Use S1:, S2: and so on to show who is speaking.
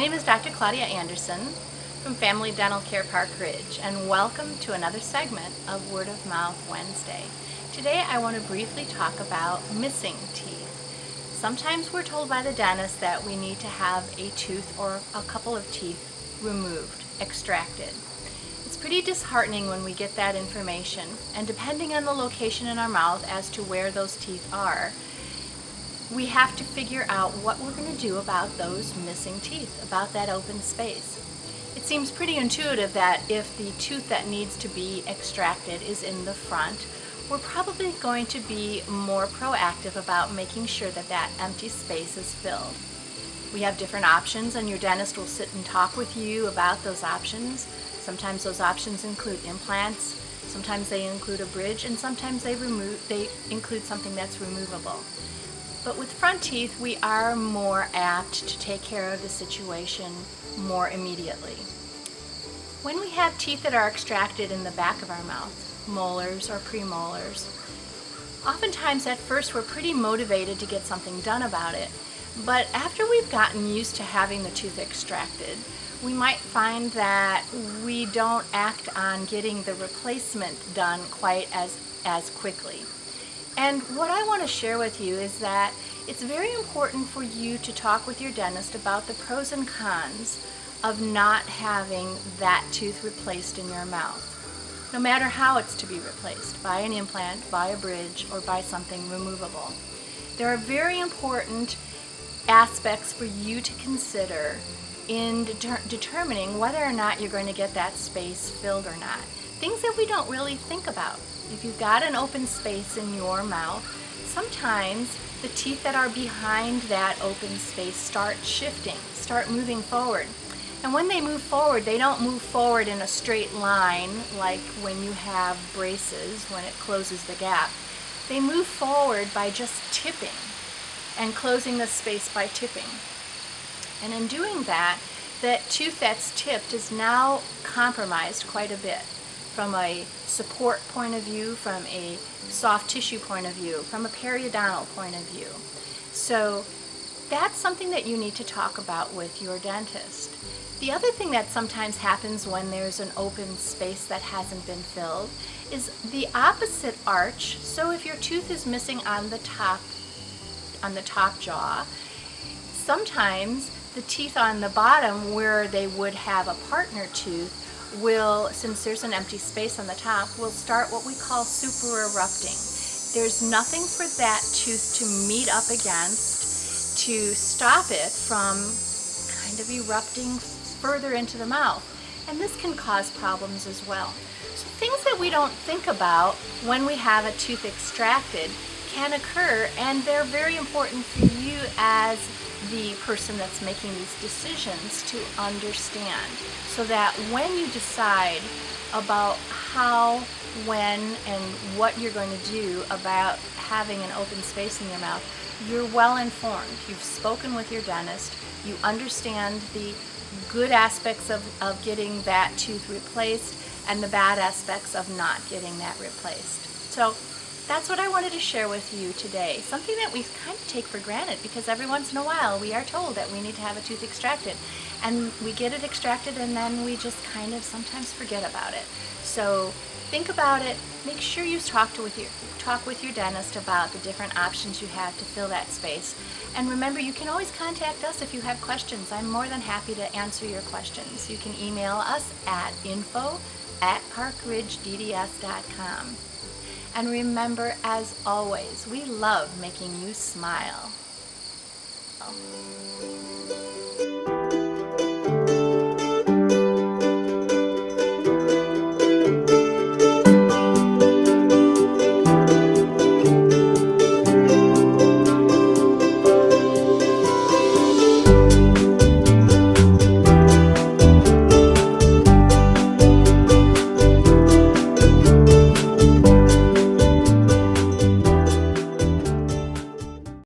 S1: name is Dr. Claudia Anderson from Family Dental Care Park Ridge, and welcome to another segment of Word of Mouth Wednesday. Today I want to briefly talk about missing teeth. Sometimes we're told by the dentist that we need to have a tooth or a couple of teeth removed, extracted. It's pretty disheartening when we get that information, and depending on the location in our mouth as to where those teeth are, we have to figure out what we're going to do about those missing teeth, about that open space. It seems pretty intuitive that if the tooth that needs to be extracted is in the front, we're probably going to be more proactive about making sure that that empty space is filled. We have different options, and your dentist will sit and talk with you about those options. Sometimes those options include implants, sometimes they include a bridge, and sometimes they include something that's removable. But with front teeth, we are more apt to take care of the situation more immediately. When we have teeth that are extracted in the back of our mouth, molars or premolars, oftentimes at first we're pretty motivated to get something done about it. But after we've gotten used to having the tooth extracted, we might find that we don't act on getting the replacement done quite as quickly. And what I want to share with you is that it's very important for you to talk with your dentist about the pros and cons of not having that tooth replaced in your mouth, no matter how it's to be replaced, by an implant, by a bridge, or by something removable. There are very important aspects for you to consider in determining whether or not you're going to get that space filled or not. Things that we don't really think about. If you've got an open space in your mouth, sometimes the teeth that are behind that open space start shifting, start moving forward. And when they move forward, they don't move forward in a straight line like when you have braces, when it closes the gap. They move forward by just tipping and closing the space by tipping. And in doing that, that tooth that's tipped is now compromised quite a bit, from a support point of view, from a soft tissue point of view, from a periodontal point of view. So that's something that you need to talk about with your dentist. The other thing that sometimes happens when there's an open space that hasn't been filled is the opposite arch. So if your tooth is missing on the top jaw, sometimes the teeth on the bottom where they would have a partner tooth will, since there's an empty space on the top, will start what we call super erupting. There's nothing for that tooth to meet up against to stop it from kind of erupting further into the mouth. And this can cause problems as well. So things that we don't think about when we have a tooth extracted can occur, and they're very important for you as the person that's making these decisions to understand, so that when you decide about how, when, and what you're going to do about having an open space in your mouth, you're well informed. You've spoken with your dentist. You understand the good aspects of getting that tooth replaced and the bad aspects of not getting that replaced. So that's what I wanted to share with you today. Something that we kind of take for granted, because every once in a while we are told that we need to have a tooth extracted, and we get it extracted and then we just kind of sometimes forget about it. So think about it. Make sure you talk with your dentist about the different options you have to fill that space. And remember, you can always contact us if you have questions. I'm more than happy to answer your questions. You can email us at info@parkridgedds.com. And remember, as always, we love making you smile.